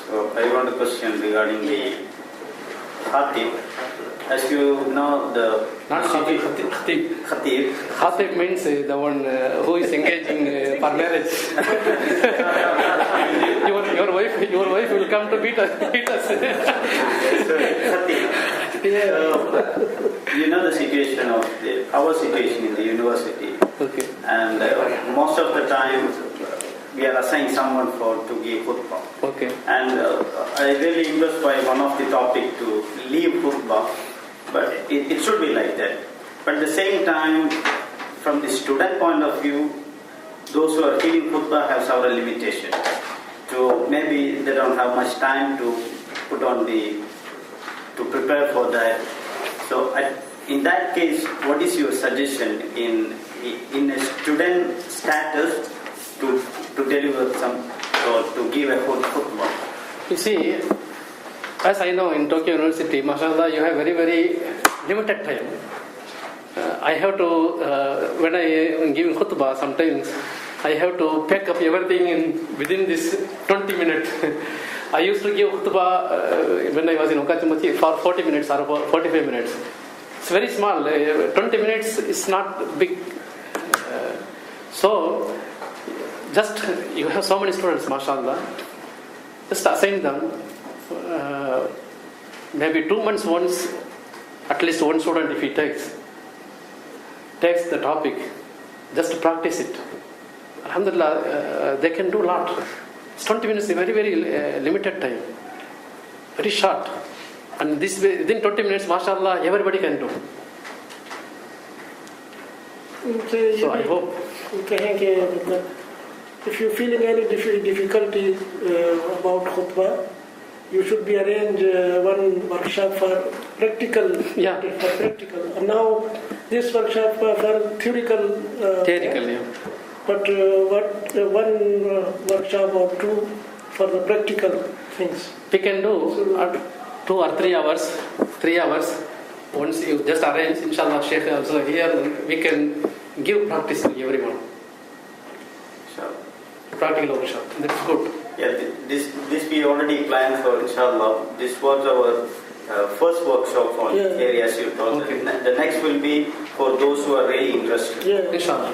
[SPEAKER 1] So I want a question regarding the khatib. As you know, the
[SPEAKER 3] Not khatib.
[SPEAKER 1] khatib.
[SPEAKER 3] Khatib means the one who is engaging for marriage. your wife will come to beat us.
[SPEAKER 1] So, khatib. You know the situation of our situation in the university,
[SPEAKER 3] Okay.
[SPEAKER 1] and most of the time we are assigned someone to give khutbah.
[SPEAKER 3] Okay.
[SPEAKER 1] And I really impressed by one of the topic to leave khutbah, but it should be like that. But at the same time, from the student point of view, those who are giving khutbah have several limitations. Maybe they don't have much time to put on to prepare for that. So in that case, what is your suggestion in a student status to deliver or to give a khutbah?
[SPEAKER 3] You see, as I know in Tokyo University, mashallah, you have very, very limited time. I have to, when I am giving khutbah, sometimes I have to pack up everything within this 20 minutes. I used to give khutbah when I was in Okachimachi for 40 minutes or 45 minutes. It's very small. 20 minutes is not big. So, just you have so many students, mashallah. Just assign them. Maybe 2 months once, at least one student if he takes the topic, just to practice it. Alhamdulillah, they can do a lot. 20 minutes is a very, very limited time. Very short. And this way, within 20 minutes, mashallah, everybody can do. So I hope.
[SPEAKER 5] If you're feeling any difficulty about khutbah, you should be arrange one workshop for practical.
[SPEAKER 3] Yeah.
[SPEAKER 5] For practical. And now this workshop for theoretical.
[SPEAKER 3] Yeah.
[SPEAKER 5] But one workshop or two for the practical things.
[SPEAKER 3] We can do 2 or 3 hours. 3 hours. Once you just arrange, inshallah, Sheikh also here, we can give practice to everyone.
[SPEAKER 1] Sure.
[SPEAKER 3] Practical workshop. That's good.
[SPEAKER 1] Yeah, this we already planned for, inshallah. This was our first workshop for area, as you told.
[SPEAKER 3] Okay.
[SPEAKER 1] The next will be for those who are really interested.
[SPEAKER 5] Yeah.
[SPEAKER 3] Inshallah.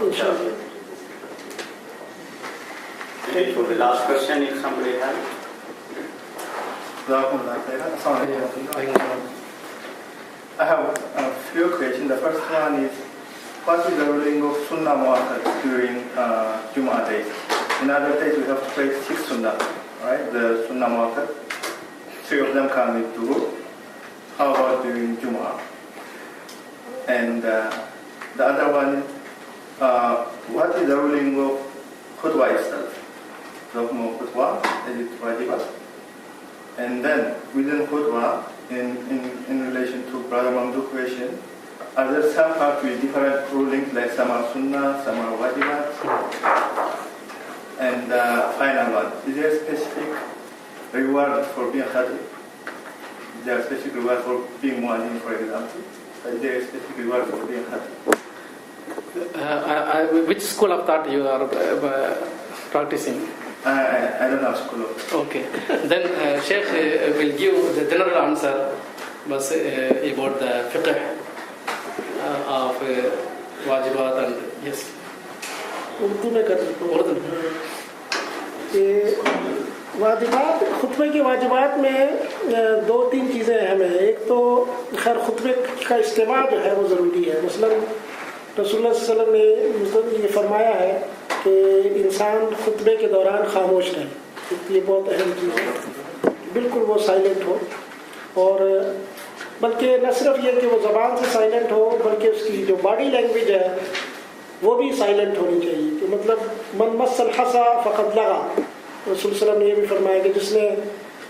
[SPEAKER 1] For the last question, if somebody has.
[SPEAKER 6] I have a few questions. The first one is, what is the ruling of Sunnah Muakkad during Jumu'ah days? In other days, we have to pray 6 Sunnah, right? The Sunnah Muakkad. 3 of them come with Duhur. How about during Jumu'ah? And the other one is, what is the ruling of khutbah itself? Hukm khutbah, is it wajibat? And then within khutbah, in relation to Brother Mamdouh's question, are there some parts with different rulings, like some are sunnah, some are wajibat? And final one, is there a specific reward for being khatib? Is there a specific reward for being muazzin, for example? Is there a specific reward for being khatib?
[SPEAKER 3] Which school of thought you are practicing?
[SPEAKER 6] I don't have school of.
[SPEAKER 3] Okay. Then Sheikh will give the general answer about the fiqh of wajibat and yes.
[SPEAKER 5] Urdu میں کر دیتا ہوں. واجبات خطبے کے واجبات میں 2-3 چیزیں اہم ہیں. ایک تو خیر خطبے کا استماع جو ہے وہ ضروری ہے. مثلا رسول اللہ صلی اللہ علیہ وسلم نے یہ فرمایا ہے کہ انسان خطبے کے دوران خاموش رہے. یہ بہت اہم چیز ہے. بالکل وہ سائلنٹ ہو, اور بلکہ نہ صرف یہ کہ وہ زبان سے سائلنٹ ہو, بلکہ اس کی جو باڈی لینگویج ہے وہ بھی سائلنٹ ہونی چاہیے. کہ مطلب من مس الحصا فقد لغا. رسول صلی اللہ علیہ وسلم نے یہ بھی فرمایا کہ جس نے,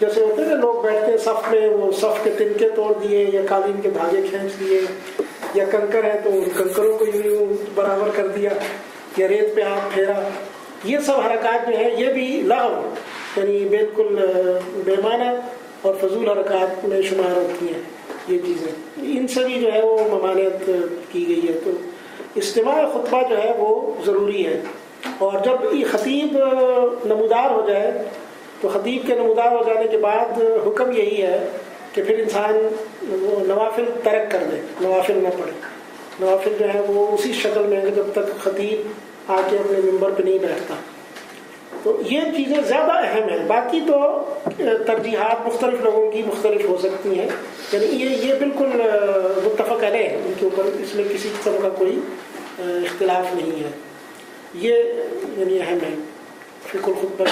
[SPEAKER 5] جیسے ہوتے ہیں نا لوگ بیٹھتے ہیں صف میں, وہ صف کے تنکے توڑ دیے یا قالین کے دھاگے کھینچ دیے, یا کنکر ہے تو ان کنکروں کو یوں برابر کر دیا, یا ریت پہ ہاتھ پھیرا. یہ سب حرکات جو ہیں یہ بھی لغو, یعنی بالکل بے معنی اور فضول حرکات میں شمار ہوتی ہیں. یہ چیزیں ان سے بھی جو ہے وہ ممانعت کی گئی ہے. تو استماع خطبہ جو ہے وہ ضروری ہے. اور جب یہ خطیب نمودار ہو جائے تو خطیب کے نمودار ہو جانے کے بعد حکم یہی ہے کہ پھر انسان نوافل ترک کر دے, نوافل نہ پڑھے. نوافل جو ہے وہ اسی شکل میں جب تک خطیب آ کے اپنے ممبر پہ نہیں بیٹھتا. تو یہ چیزیں زیادہ اہم ہیں. باقی تو ترجیحات مختلف لوگوں کی مختلف ہو سکتی ہیں. یعنی یہ بالکل متفق علیہ ہے ان کے اوپر, اس میں کسی قسم کا کوئی اختلاف نہیں ہے. یہ یعنی اہم ہے فقہ الخطبہ.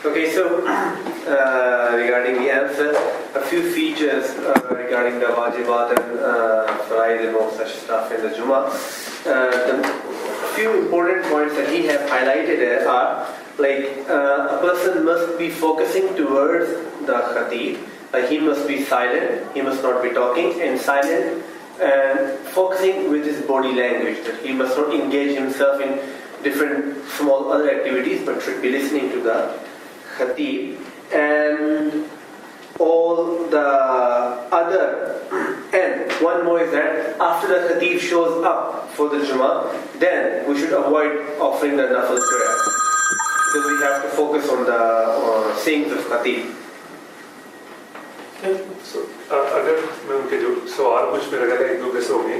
[SPEAKER 7] Okay, so regarding the answer, a few features regarding the wajibat and faraid and all such stuff in the Jummah. The few important points that he have highlighted are like a person must be focusing towards the khatib. He must be silent, he must not be talking, and silent and focusing with his body language. That he must not engage himself in different small other activities, but should be listening to the khatib. And all the other, and one more is that after the khatib shows up for the Jummah, then we should avoid offering the nafil prayer, because we have to focus on the sayings of khatib.
[SPEAKER 8] اگر میں ان کے جو سوال کچھ میرا لگا ایک دو قصے ہو گئے,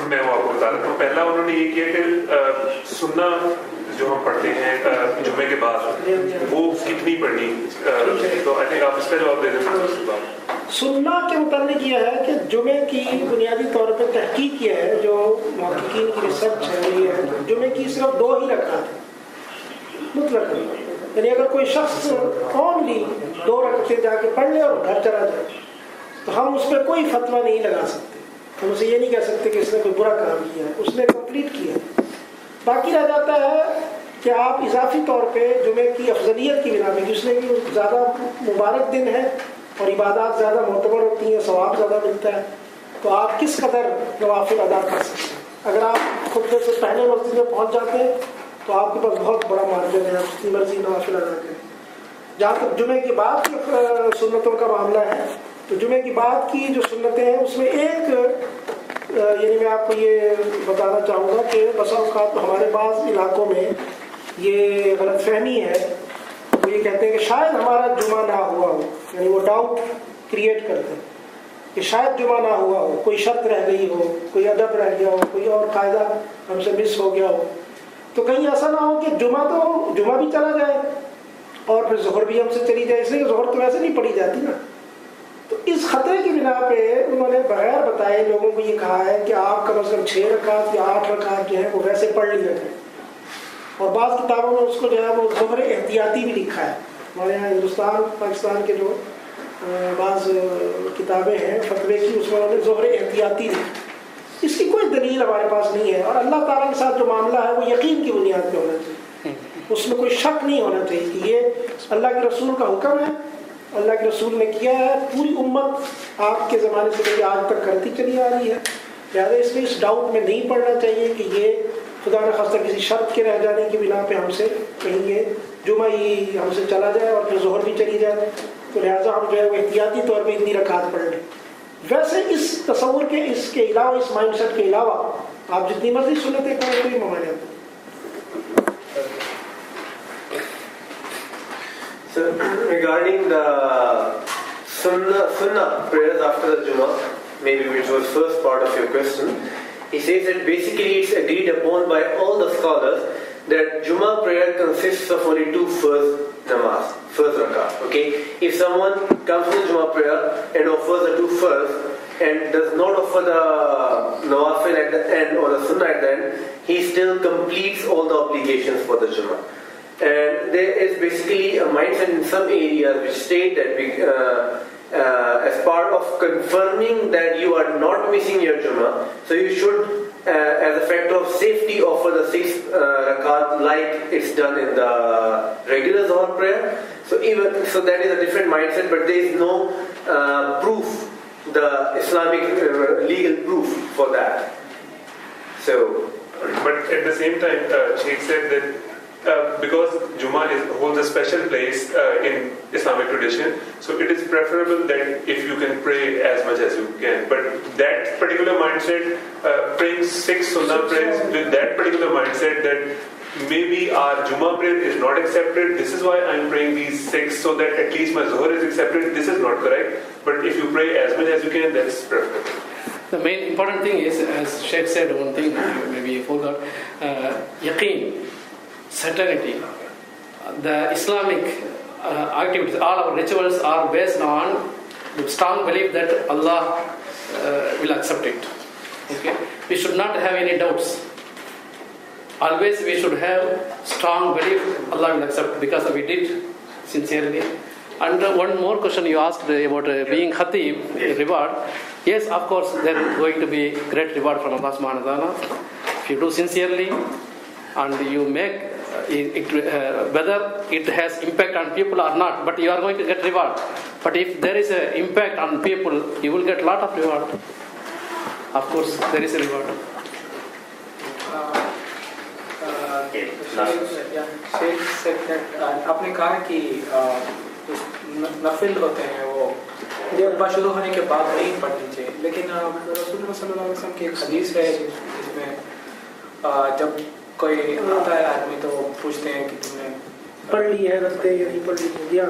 [SPEAKER 8] میں وہ آپ کو بتا رہا ہوں. پہلا انہوں نے یہ کیا کہ سننا جو ہم پڑھتے ہیں جمعے کے بعد وہ کتنی پڑھنی, تو آئی تھنک آپ اس کا جواب دے دیں.
[SPEAKER 5] سننا کے متعلق یہ ہے کہ جمعے کی بنیادی طور پہ تحقیق یہ ہے, جو محققین کی ریسرچ ہے یہ ہے جمعے کی صرف 2 ہی رکعت ہے مطلق. یعنی اگر کوئی شخص اونلی 2 رکعتیں جا کے پڑھ لے اور گھر چلا جائے تو ہم اس پہ کوئی فتویٰ نہیں لگا سکتے. ہم اسے یہ نہیں کہہ سکتے کہ اس نے کوئی برا کام کیا ہے, اس نے کمپلیٹ کیا. باقی رہ جاتا ہے کہ آپ اضافی طور پہ جمعے کی افضلیت کی بنا پہ, جس میں کہ زیادہ مبارک دن ہے اور عبادات زیادہ معتبر ہوتی ہیں, ثواب زیادہ ملتا ہے, تو آپ کس قدر نوافل ادا کر سکتے ہیں. اگر آپ خطبے سے پہلے مسجد میں پہنچ جاتے ہیں تو آپ کے پاس بہت بڑا مارجن ہے, آپ کی مرضی نوافل ادا کریں. جہاں تک جمعے کے بعد کی سنتوں کا معاملہ ہے, تو جمعے کی بعد کی جو سنتیں ہیں اس میں ایک یعنی میں آپ کو یہ بتانا چاہوں گا کہ بسا اوقات ہمارے بعض علاقوں میں یہ غلط فہمی ہے. وہ یہ کہتے ہیں کہ شاید ہمارا جمعہ نہ ہوا ہو, یعنی وہ ڈاؤٹ کریٹ کرتے ہیں کہ شاید جمعہ نہ ہوا ہو, کوئی شرط رہ گئی ہو, کوئی ادب رہ گیا ہو, کوئی اور قاعدہ ہم سے مس ہو گیا ہو. تو کہیں ایسا نہ ہو کہ جمعہ بھی چلا جائے اور پھر ظہر بھی ہم سے چلی جائے, اس لیے کہ ظہر تو ویسے نہیں پڑھی جاتی نا. تو اس خطرے کی بنا پہ انہوں نے بغیر بتائے لوگوں کو یہ کہا ہے کہ آپ کم از کم 6 رکعت یا 8 رکعت جو ہے وہ ویسے پڑھ لیا کریں. اور بعض کتابوں میں اس کو جو ہے وہ ظہر احتیاطی بھی لکھا ہے. ہمارے یہاں ہندوستان پاکستان کے جو بعض کتابیں ہیں فتوے کی, اس میں انہوں نے ظہر احتیاطی لکھا. اس کی کوئی دلیل ہمارے پاس نہیں ہے, اور اللہ تعالیٰ کے ساتھ جو معاملہ ہے وہ یقین کی بنیاد پہ ہونا چاہیے, اس میں کوئی شک نہیں ہونا چاہیے کہ یہ اللہ کے رسول کا حکم ہے, اللہ کے رسول نے کیا ہے, پوری امت آپ کے زمانے سے لے کے آج تک کرتی چلی آ رہی ہے. لہٰذا اس میں اس ڈاؤٹ میں نہیں پڑنا چاہیے کہ یہ خدا نخواستہ کسی شرط کے رہ جانے کی بنا پہ ہم سے کہیں گے جمعہ ہی ہم سے چلا جائے اور پھر ظہر بھی چلی جائے, تو لہٰذا ہم جو ہے وہ احتیاطی طور پہ اتنی رکعت پڑھ لیں. ویسے اس تصور کے, اس کے علاوہ, اس مائنڈ سیٹ کے علاوہ آپ جتنی مرضی سنتیں کریں کوئی ممانعت.
[SPEAKER 7] So regarding the sunnah prayers after the Jummah, maybe which was first part of your question, he says that basically it's agreed upon by all the scholars that Jummah prayer consists of only 2 first namaz, first rakah. Okay, if someone comes to the Jummah prayer and offers the 2 first and does not offer the nawafil at the end or the sunnah at the end, he still completes all the obligations for the Jummah. And there is basically a mindset in some areas which state that as part of confirming that you are not missing your Jummah, so you should, as a factor of safety, offer the 6 rakat like it's done in the regular Zohar prayer. So that is a different mindset, but there is no proof, the Islamic legal proof for that. So,
[SPEAKER 8] but at the same time, Sheikh said that because Jummah holds a special place in Islamic tradition, so it is preferable that if you can pray as much as you can. But that particular mindset, praying 6 sunnah prayers with that particular mindset that maybe our Jummah prayer is not accepted. This is why I'm praying these 6 so that at least my Zuhr is accepted. This is not correct. But if you pray as much as you can, that's preferable.
[SPEAKER 3] The main important thing is, as Sheikh said, one thing maybe you forgot, yaqeen, certainty. The Islamic activities, all our rituals are based on the strong belief that Allah will accept it. Okay, we should not have any doubts. Always we should have strong belief Allah will accept because we did sincerely. And one more question you asked about being khatib, reward. Yes, of course, there is going to be great reward from Allah subhanahu wa ta'ala. If you do sincerely and you make whether it has impact on people or not, but you are going to get reward. But if there is an impact on people, you will get a lot of reward. Of course, there is a reward.
[SPEAKER 9] Sheikh secret आपने कहा कि नफिल होते हैं वो खुतबा शुरू होने के बाद नहीं पढ़नी चाहिए, लेकिन रसूलुल्लाह सल्लल्लाहु अलैहि वसल्लम की एक हदीस है जिसमें जब कोई आता है आदमी तो वो पूछते हैं कि तुमने
[SPEAKER 5] पढ़ ली है रखते या नहीं पढ़ ली है।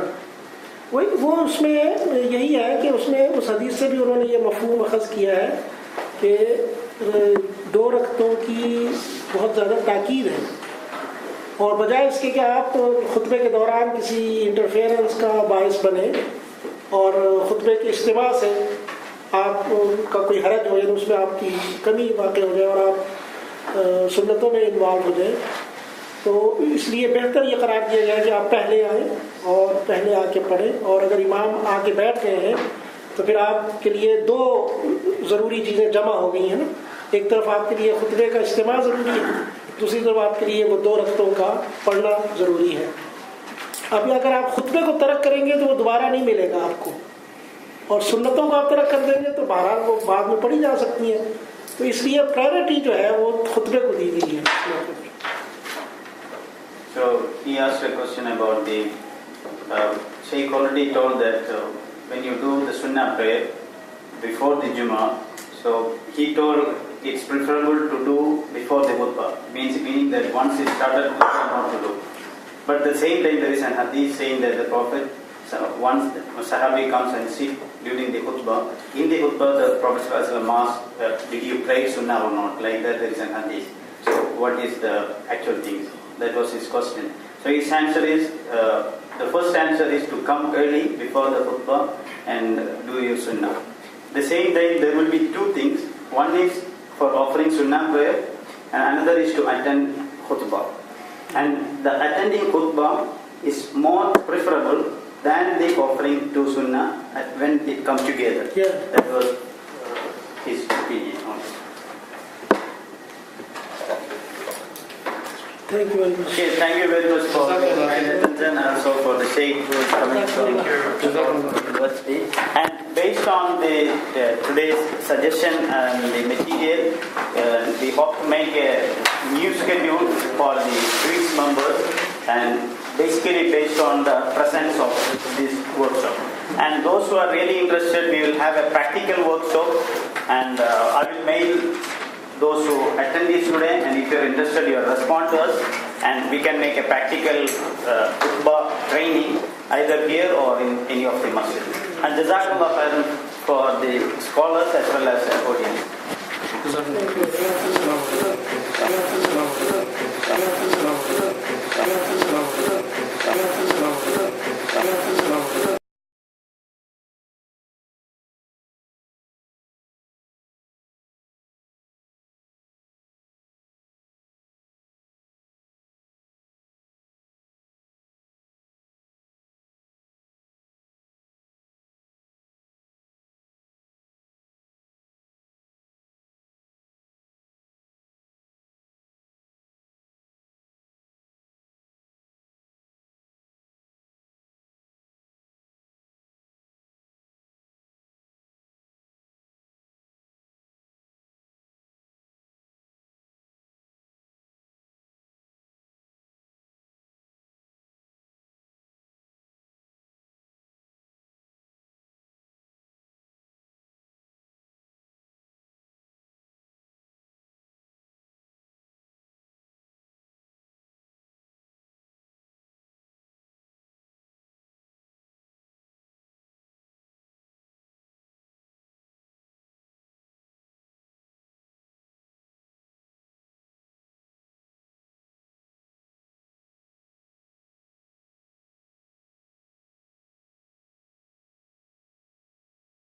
[SPEAKER 5] वही वो उसमें यही है कि उसमें उस हदीस से भी उन्होंने ये मफहूम अखज़ किया है कि 2 रकतों की बहुत ज़्यादा ताकीद है, और बजाय इसके कि आप खुतबे के दौरान किसी इंटरफेरेंस का बायस बने और खुतबे के इज्तिमा से आपका कोई हरज हो या उसमें आपकी कमी वाक़ हो जाए और आप सुन्नतों में इन्वॉल्व हो जाए, तो इसलिए बेहतर ये करार दिया गया कि आप पहले आएँ और पहले आके पढ़ें, और अगर इमाम आके बैठ गए हैं तो फिर आपके लिए 2 ज़रूरी चीज़ें जमा हो गई हैं ना। एक तरफ आपके लिए खुतबे का इज्तिमा ज़रूरी है, दूसरी तरफ आपके लिए वो 2 रकतों का पढ़ना ज़रूरी है। अभी अगर आप खुतबे को तर्क करेंगे तो वो दोबारा नहीं मिलेगा आपको, और सुन्नतों को आप तर्क कर देंगे तो बहरहाल वो बाद में पढ़ी जा सकती है, तो इसलिए प्रायोरिटी जो है वो खुतबे को दी गई है।
[SPEAKER 1] So he asked a question about the Sheikh already told that when you do the Sunnah prayer before the Jummah, so he told it's preferable to do before the khutbah, meaning that once it started, not to do. But at the same time, there is an hadith saying that the Prophet, once the Sahabi comes and sits during the khutbah, in the khutbah the Prophet asked, did you pray Sunnah or not? Like that, there is an hadith. So what is the actual thing? That was his question. So his answer is, the first answer is to come early before the khutbah and do your Sunnah. The same time, there will be 2 things. One is for offering Sunnah prayer, and another is to attend khutbah. And the attending khutbah is more preferable than the offering to Sunnah when it comes together.
[SPEAKER 5] Yeah.
[SPEAKER 1] That was his opinion on it.
[SPEAKER 5] Thank you very much.
[SPEAKER 1] Okay, thank you very much for your kind attention, and also for the Sheikh who is coming from university. And based on the today's suggestion and the material, we hope to make a new schedule for the Greece members, and basically based on the presence of this workshop. And those who are really interested, we will have a practical workshop, and I will mail those who attend this today, and if you are interested, you respond to us, and we can make a practical khutbah training either here or in any of the masjid. And Jazakallah khairan for the scholars as well as the audience.